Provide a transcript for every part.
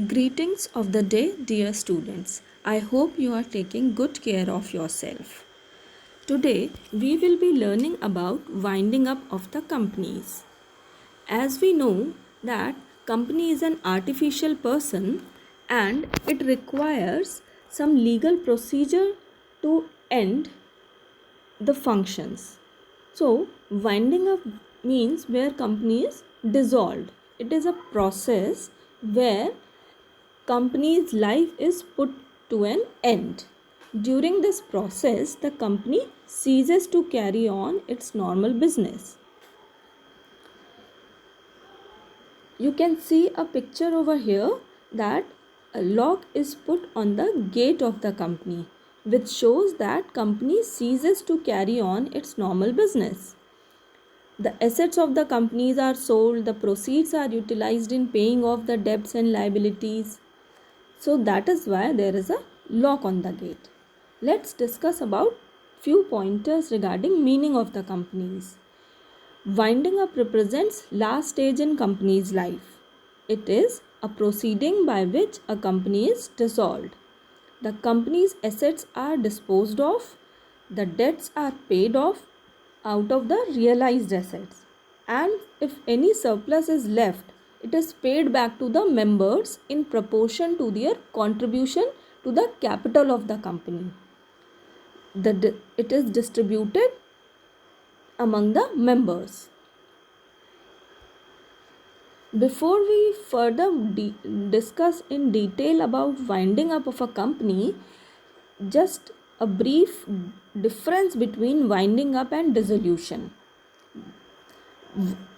Greetings of the day, dear students. I hope you are taking good care of yourself. Today, we will be learning about winding up of the companies. As we know that company is an artificial person and it requires some legal procedure to end the functions. So, winding up means where company is dissolved. It is a process where company's life is put to an end. During this process, the company ceases to carry on its normal business. You can see a picture over here that a lock is put on the gate of the company, which shows that company ceases to carry on its normal business. The assets of the companies are sold, the proceeds are utilized in paying off the debts and liabilities. So that is why there is a lock on the gate. Let's discuss about few pointers regarding meaning of the companies. Winding up represents last stage in company's life. It is a proceeding by which a company is dissolved. The company's assets are disposed of, the debts are paid off out of the realized assets, and if any surplus is left, it is paid back to the members in proportion to their contribution to the capital of the company. It is distributed among the members. Before we further discuss in detail about winding up of a company, just a brief difference between winding up and dissolution.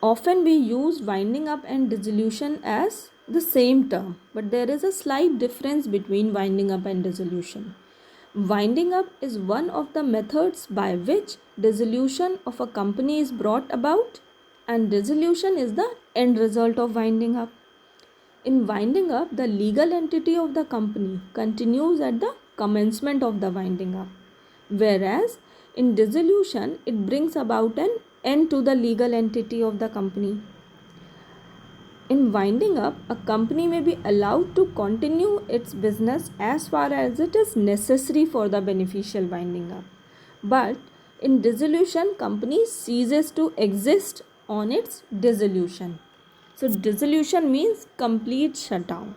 Often we use winding up and dissolution as the same term, but there is a slight difference between winding up and dissolution. Winding up is one of the methods by which dissolution of a company is brought about, and dissolution is the end result of winding up. In winding up, the legal entity of the company continues at the commencement of the winding up, whereas in dissolution, it brings about an end to the legal entity of the company. In winding up, a company may be allowed to continue its business as far as it is necessary for the beneficial winding up. But in dissolution, company ceases to exist on its dissolution. So dissolution means complete shutdown.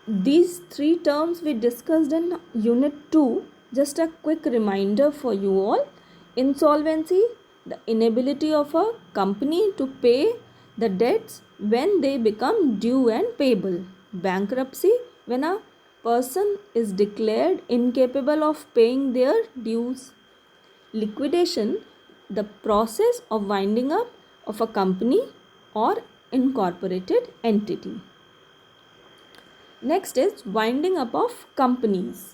These three terms we discussed in Unit 2. Just a quick reminder for you all. Insolvency, the inability of a company to pay the debts when they become due and payable. Bankruptcy, when a person is declared incapable of paying their dues. Liquidation, the process of winding up of a company or incorporated entity. Next is winding up of companies.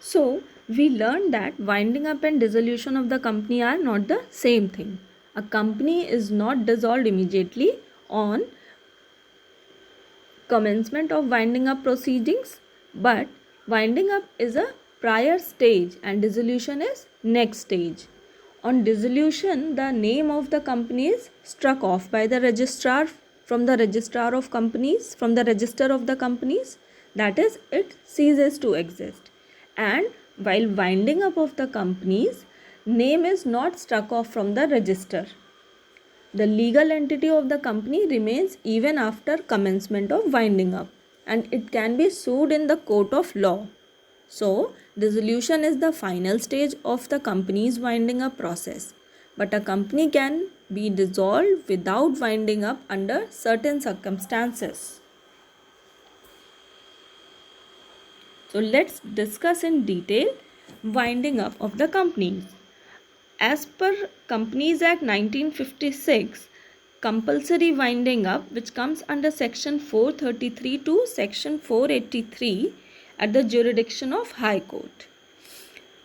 So, we learned that winding up and dissolution of the company are not the same thing. A company is not dissolved immediately on commencement of winding up proceedings, but winding up is a prior stage and dissolution is next stage. On dissolution, the name of the company is struck off by the registrar from the registrar of companies, from the register of the companies. That is, it ceases to exist. And while winding up of the companies, name is not struck off from the register. The legal entity of the company remains even after commencement of winding up, and it can be sued in the court of law. So, dissolution is the final stage of the company's winding up process. But a company can be dissolved without winding up under certain circumstances. So, let's discuss in detail winding up of the companies. As per Companies Act 1956, compulsory winding up, which comes under section 433 to section 483 at the jurisdiction of High Court.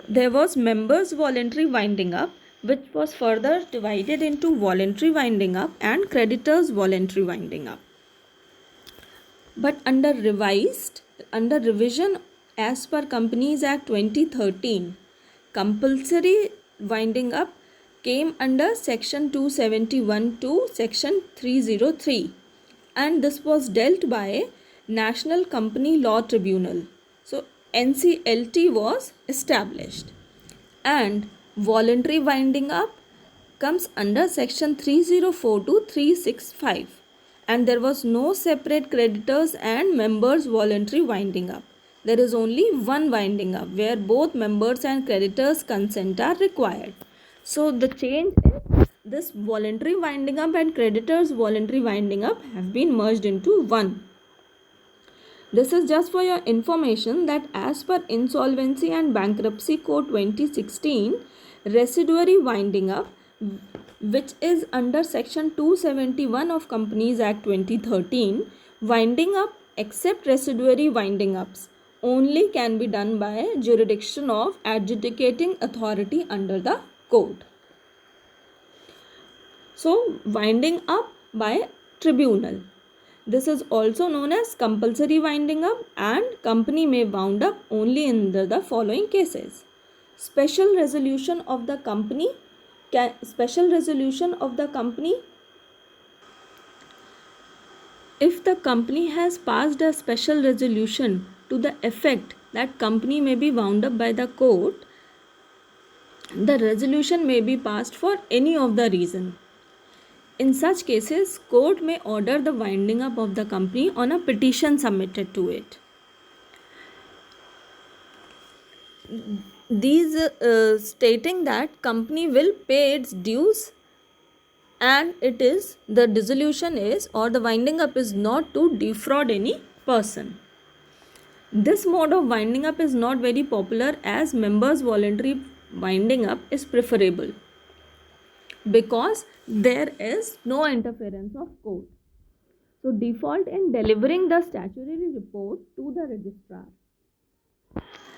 There was members voluntary winding up, which was further divided into voluntary winding up and creditors voluntary winding up. But under revision as per Companies Act 2013, compulsory winding up came under section 271 to section 303, and this was dealt by National Company Law Tribunal. So NCLT was established. And voluntary winding up comes under section 304 to 365, and there was no separate creditors and members voluntary winding up. There is only one winding up where both members and creditors consent are required. So the change is this voluntary winding up and creditors voluntary winding up have been merged into one. This is just for your information that as per Insolvency and Bankruptcy Code 2016, residuary winding up, which is under section 271 of Companies Act 2013, winding up except residuary winding ups only can be done by jurisdiction of adjudicating authority under the code. So winding up by tribunal. This is also known as compulsory winding up, and company may wound up only under the following cases. Special resolution of the company. If the company has passed a special resolution to the effect that company may be wound up by the court, the resolution may be passed for any of the reason. In such cases, court may order the winding up of the company on a petition submitted to it. These stating that company will pay its dues, and it is the dissolution is or the winding up is not to defraud any person. This mode of winding up is not very popular as members voluntary winding up is preferable, because there is no interference of court. So default in delivering the statutory report to the registrar.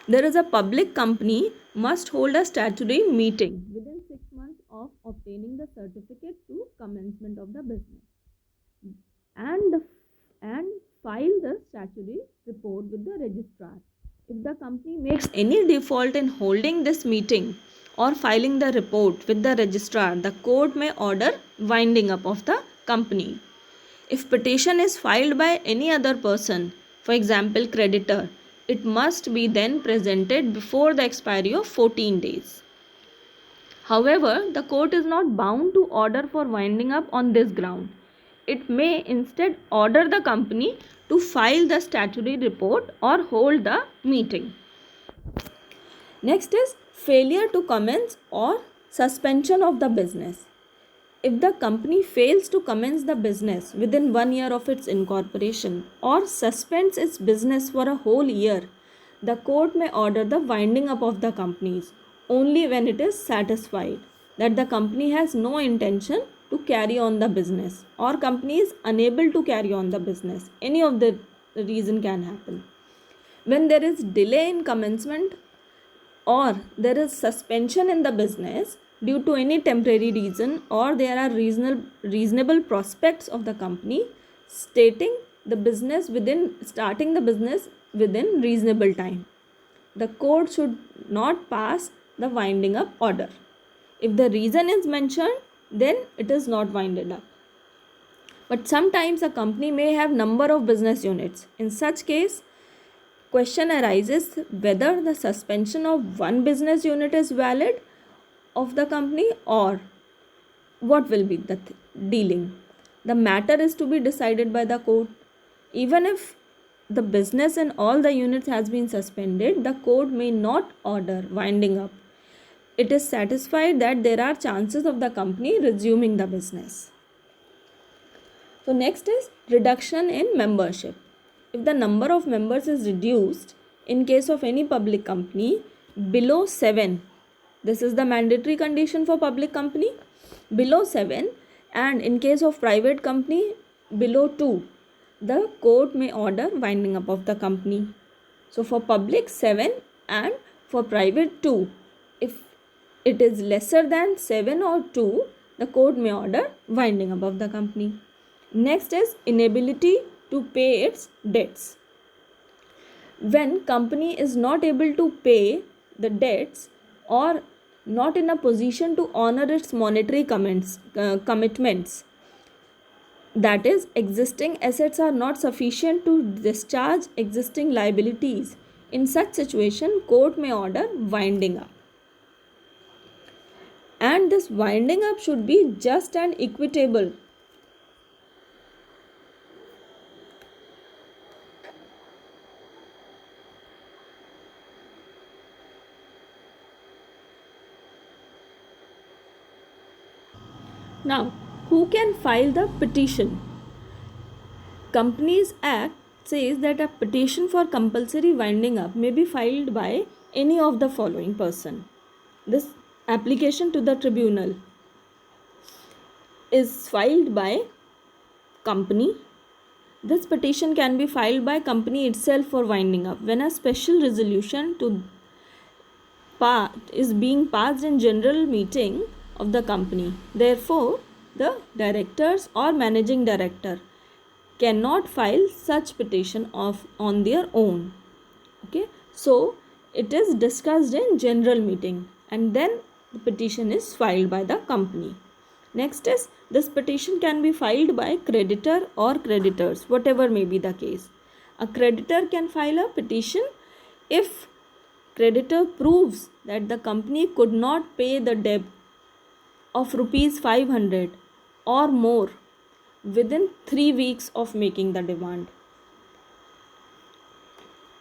There is a public company must hold a statutory meeting within 6 months of obtaining the certificate to commencement of the business, and file the statutory report with the registrar. If the company makes any default in holding this meeting or filing the report with the registrar, the court may order winding up of the company. If petition is filed by any other person, for example creditor, it must be then presented before the expiry of 14 days. However, the court is not bound to order for winding up on this ground. It may instead order the company to file the statutory report or hold the meeting. Next is failure to commence or suspension of the business. If the company fails to commence the business within 1 year of its incorporation or suspends its business for a whole year, the court may order the winding up of the companies only when it is satisfied that the company has no intention to carry on the business or company is unable to carry on the business. Any of the reason can happen. When there is delay in commencement or there is suspension in the business due to any temporary reason, or there are reasonable prospects of the company stating the business starting the business within reasonable time, the court should not pass the winding up order. If the reason is mentioned, then it is not winded up. But sometimes a company may have number of business units. In such case, question arises whether the suspension of one business unit is valid of the company or what will be the dealing. The matter is to be decided by the court. Even if the business in all the units has been suspended, the court may not order winding up. It is satisfied that there are chances of the company resuming the business. So next is reduction in membership. If the number of members is reduced in case of any public company below 7, this is the mandatory condition for public company, below 7, and in case of private company below 2, the court may order winding up of the company. So for public 7 and for private 2, if it is lesser than 7 or 2, the court may order winding up of the company. Next is inability to pay its debts. When company is not able to pay the debts or not in a position to honor its monetary commitments. That is, existing assets are not sufficient to discharge existing liabilities. In such situation, court may order winding up. And this winding up should be just and equitable. Now, who can file the petition? Companies Act says that a petition for compulsory winding up may be filed by any of the following person. This application to the tribunal is filed by company. This petition can be filed by company itself for winding up when a special resolution is being passed in general meeting of the company. Therefore, the directors or managing director cannot file such petition on their own. Okay, so it is discussed in general meeting and then the petition is filed by the company. Next is, this petition can be filed by creditor or creditors, whatever may be the case. A creditor can file a petition if creditor proves that the company could not pay the debt of rupees 500 or more within 3 weeks of making the demand.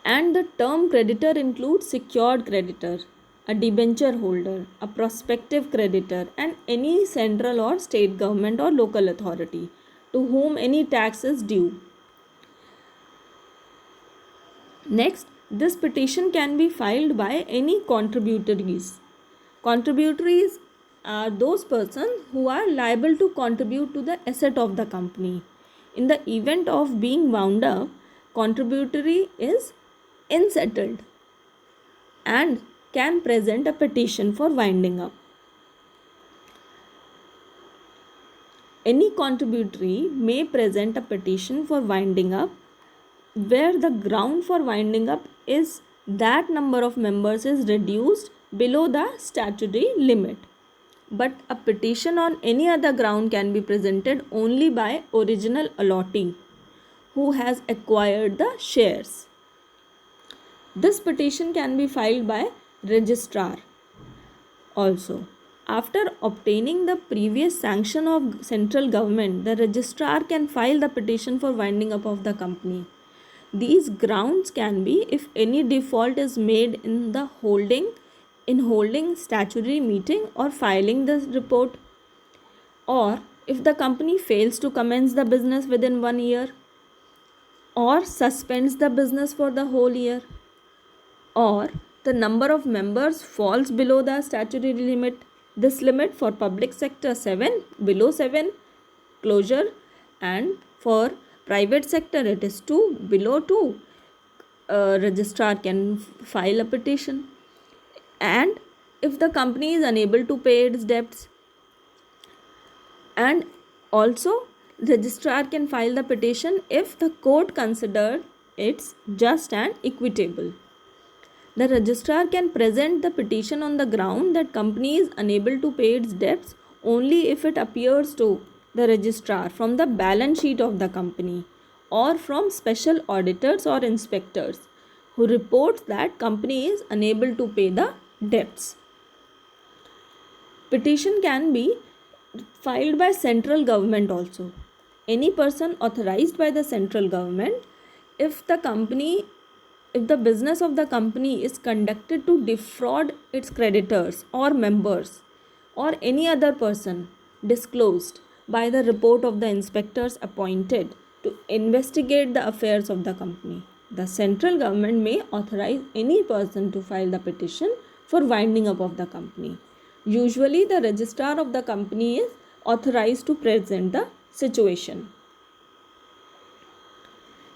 And the term creditor includes secured creditor, a debenture holder, a prospective creditor, and any central or state government or local authority to whom any tax is due. Next, this petition can be filed by any contributories. Contributories are those persons who are liable to contribute to the asset of the company. In the event of being wound up, contributory is unsettled and can present a petition for winding up. Any contributory may present a petition for winding up where the ground for winding up is that number of members is reduced below the statutory limit. But a petition on any other ground can be presented only by original allottee who has acquired the shares. This petition can be filed by registrar also. After obtaining the previous sanction of central government, the registrar can file the petition for winding up of the company. These grounds can be if any default is made in holding statutory meeting or filing the report, or if the company fails to commence the business within 1 year, or suspends the business for the whole year, or the number of members falls below the statutory limit. This limit for public sector 7, below 7, closure, and for private sector it is 2, below 2. Registrar can file a petition. And if the company is unable to pay its debts, and also registrar can file the petition if the court considered it's just and equitable. The registrar can present the petition on the ground that company is unable to pay its debts only if it appears to the registrar from the balance sheet of the company or from special auditors or inspectors who reports that company is unable to pay the debts. Petition can be filed by central government also. Any person authorized by the central government, if the business of the company is conducted to defraud its creditors or members or any other person disclosed by the report of the inspectors appointed to investigate the affairs of the company, the central government may authorize any person to file the petition for winding up of the company. Usually the registrar of the company is authorized to present the situation.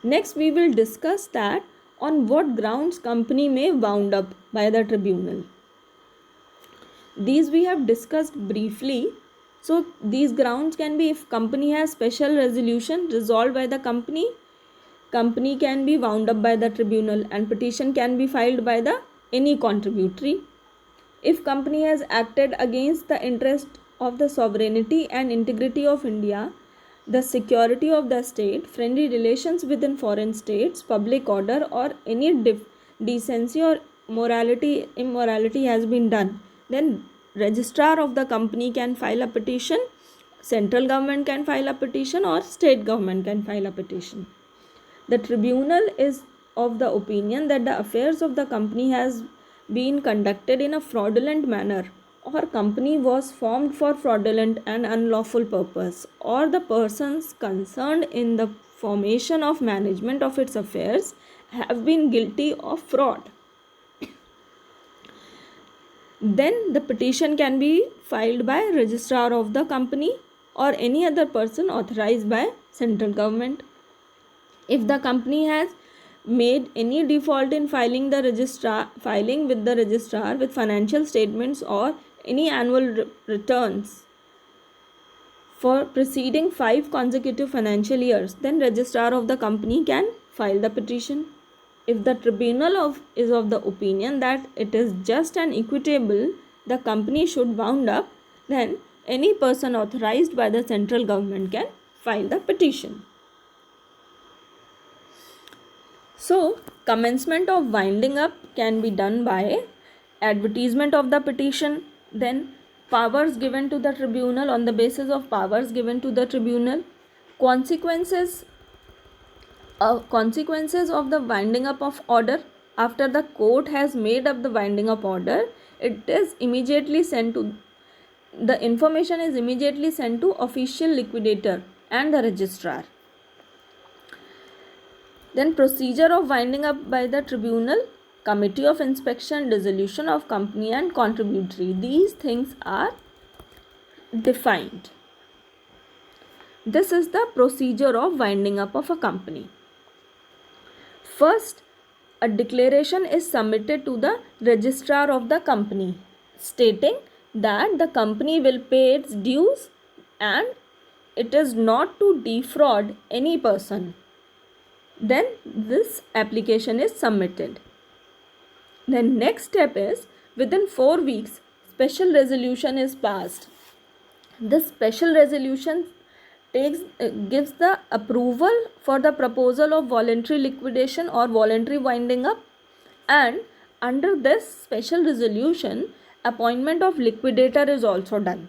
Next we will discuss that on what grounds company may wound up by the tribunal. These we have discussed briefly. So these grounds can be if company has special resolution resolved by the company can be wound up by the tribunal, and petition can be filed by the any contributory. If company has acted against the interest of the sovereignty and integrity of India, the security of the state, friendly relations within foreign states, public order, or any decency or immorality has been done, then registrar of the company can file a petition, central government can file a petition, or state government can file a petition. The tribunal is of the opinion that the affairs of the company has been conducted in a fraudulent manner, or company was formed for fraudulent and unlawful purpose, or the persons concerned in the formation of management of its affairs have been guilty of fraud. Then the petition can be filed by registrar of the company or any other person authorized by central government. If the company has made any default in filing with the registrar with financial statements or any annual returns for preceding 5 consecutive financial years, then registrar of the company can file the petition. If the tribunal is of the opinion that it is just and equitable, the company should wound up, then any person authorized by the central government can file the petition. So, commencement of winding up can be done by advertisement of the petition, then powers given to the tribunal. On the basis of powers given to the tribunal, consequences of the winding up of order. After the court has made up the winding up order, it is immediately sent to the information is immediately sent to official liquidator and the registrar. Then procedure of winding up by the tribunal, committee of inspection, dissolution of company and contributory. These things are defined. This is the procedure of winding up of a company. First, a declaration is submitted to the registrar of the company stating that the company will pay its dues and it is not to defraud any person. Then this application is submitted. The next step is within 4 weeks special resolution is passed. This special resolution gives the approval for the proposal of voluntary liquidation or voluntary winding up, and under this special resolution appointment of liquidator is also done.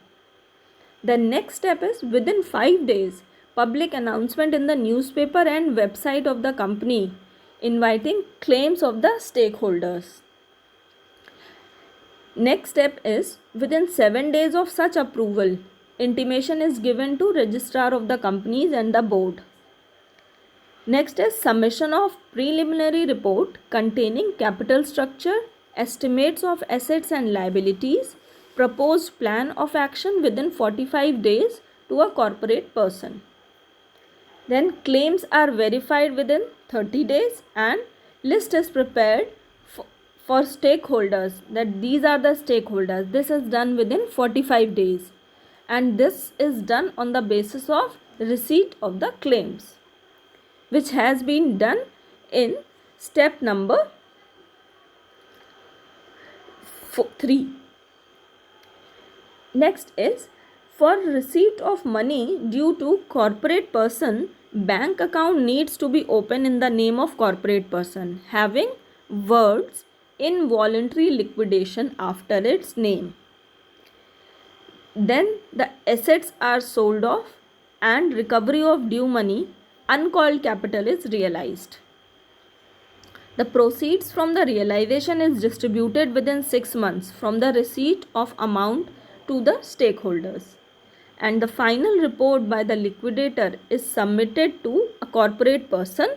The next step is within 5 days public announcement in the newspaper and website of the company inviting claims of the stakeholders. Next step is within 7 days of such approval, intimation is given to registrar of the companies and the board. Next is submission of preliminary report containing capital structure, estimates of assets and liabilities, proposed plan of action within 45 days to a corporate person. Then claims are verified within 30 days and list is prepared for stakeholders, that these are the stakeholders. This is done within 45 days and this is done on the basis of receipt of the claims, which has been done in step number 3. Next is for receipt of money due to corporate person, bank account needs to be open in the name of corporate person having words involuntary liquidation after its name. Then the assets are sold off and recovery of due money, uncalled capital is realized. The proceeds from the realization is distributed within 6 months from the receipt of amount to the stakeholders. And the final report by the liquidator is submitted to a corporate person.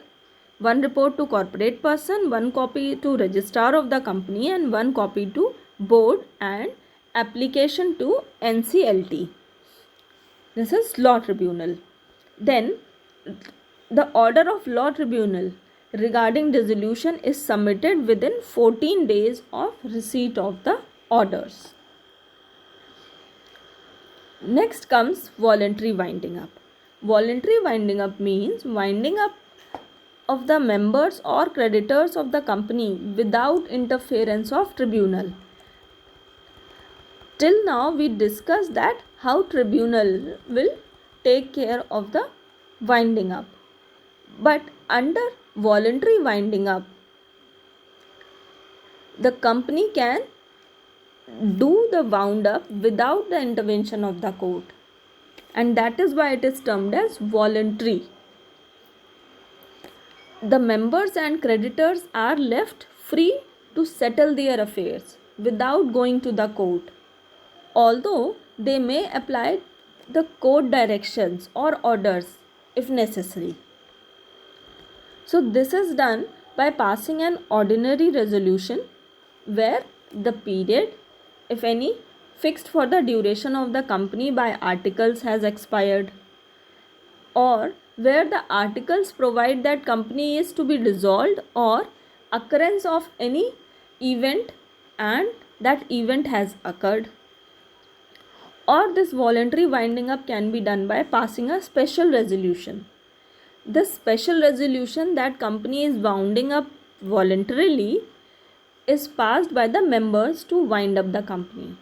One report to corporate person, one copy to registrar of the company and one copy to board and application to NCLT. This is law tribunal. Then the order of law tribunal regarding dissolution is submitted within 14 days of receipt of the orders. Next comes voluntary winding up. Voluntary winding up means winding up of the members or creditors of the company without interference of tribunal. Till now we discussed that how tribunal will take care of the winding up. But under voluntary winding up, the company can do the wound up without the intervention of the court, and that is why it is termed as voluntary. The members and creditors are left free to settle their affairs without going to the court, although they may apply the court directions or orders if necessary. So this is done by passing an ordinary resolution where the period, if any, fixed for the duration of the company by articles has expired, or where the articles provide that company is to be dissolved, or occurrence of any event and that event has occurred. Or this voluntary winding up can be done by passing a special resolution. This special resolution that company is wounding up voluntarily is passed by the members to wind up the company.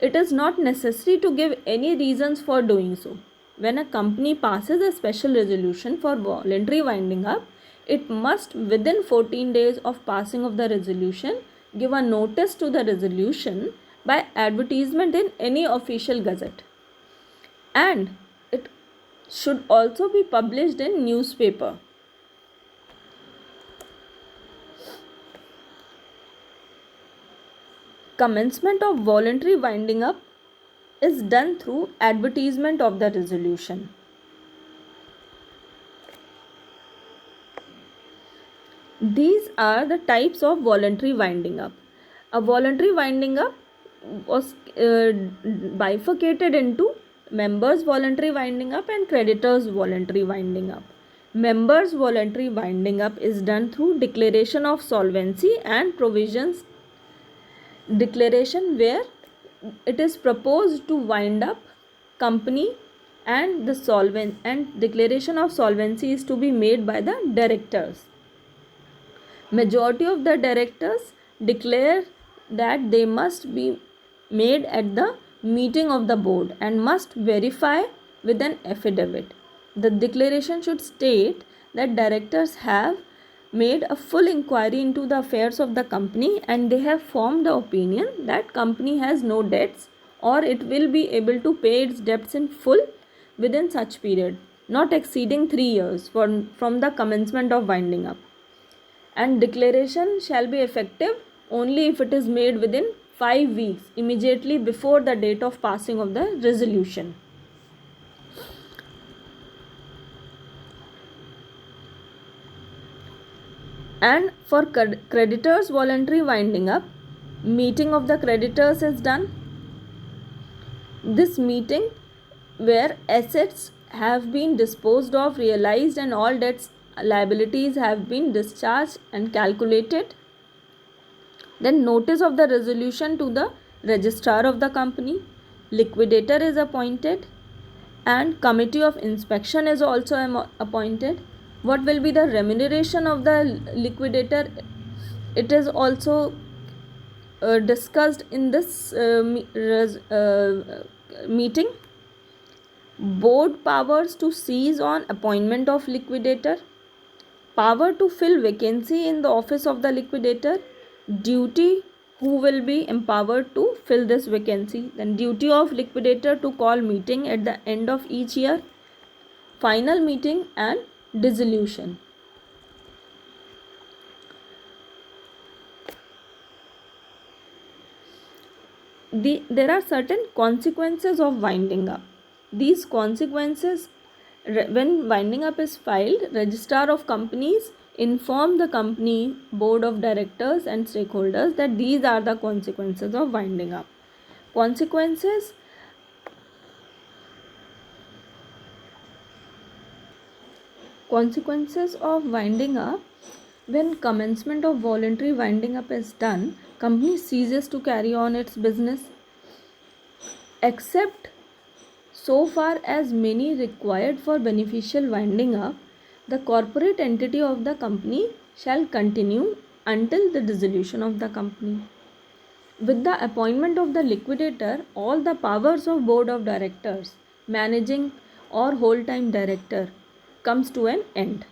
It is not necessary to give any reasons for doing so. When a company passes a special resolution for voluntary winding up, it must within 14 days of passing of the resolution give a notice to the resolution by advertisement in any official gazette, and it should also be published in newspaper. Commencement of voluntary winding up is done through advertisement of the resolution. These are the types of voluntary winding up. A voluntary winding up was bifurcated into members voluntary winding up and creditors voluntary winding up. Members voluntary winding up is done through declaration of solvency and provisions declaration, where it is proposed to wind up company, and the solvent and declaration of solvency is to be made by the directors. Majority of the directors declare that they must be made at the meeting of the board and must verify with an affidavit. The declaration should state that directors have made a full inquiry into the affairs of the company and they have formed the opinion that company has no debts, or it will be able to pay its debts in full within such period, not exceeding 3 years from the commencement of winding up. And declaration shall be effective only if it is made within 5 weeks immediately before the date of passing of the resolution. And for creditors voluntary winding up, meeting of the creditors is done. This meeting, where assets have been disposed of, realized, and all debts liabilities have been discharged and calculated. Then notice of the resolution to the registrar of the company, liquidator is appointed, and committee of inspection is also appointed. What will be the remuneration of the liquidator? It is also discussed in this meeting. Board powers to seize on appointment of liquidator, power to fill vacancy in the office of the liquidator, duty who will be empowered to fill this vacancy, then duty of liquidator to call meeting at the end of each year, final meeting, and dissolution. There are certain consequences of winding up. These consequences, when winding up is filed, registrar of companies inform the company board of directors and stakeholders that these are the consequences of winding up. Consequences of winding up: when commencement of voluntary winding up is done, company ceases to carry on its business, except so far as many required for beneficial winding up. The corporate entity of the company shall continue until the dissolution of the company. With the appointment of the liquidator, all the powers of board of directors, managing or whole-time director comes to an end.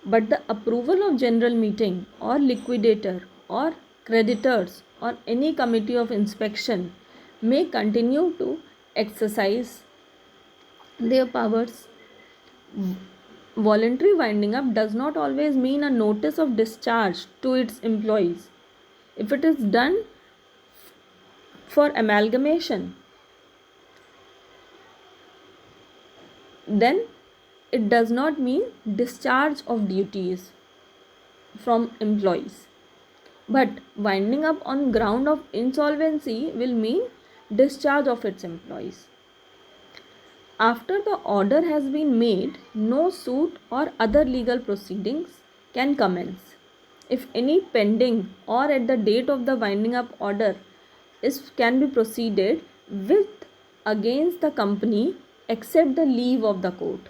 But the approval of general meeting or liquidator or creditors or any committee of inspection may continue to exercise their powers. Voluntary winding up does not always mean a notice of discharge to its employees. If it is done for amalgamation, then it does not mean discharge of duties from employees. But winding up on ground of insolvency will mean discharge of its employees. After the order has been made, no suit or other legal proceedings can commence. If any pending or at the date of the winding up order can be proceeded with against the company except the leave of the court.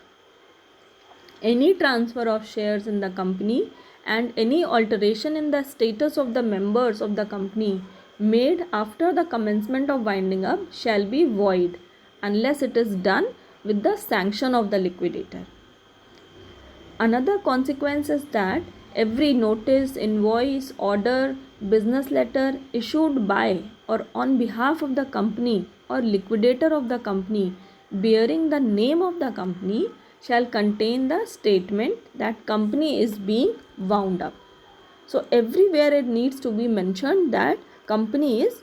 Any transfer of shares in the company and any alteration in the status of the members of the company made after the commencement of winding up shall be void unless it is done with the sanction of the liquidator. Another consequence is that every notice, invoice, order, business letter issued by or on behalf of the company or liquidator of the company bearing the name of the company shall contain the statement that company is being wound up. So everywhere it needs to be mentioned that company is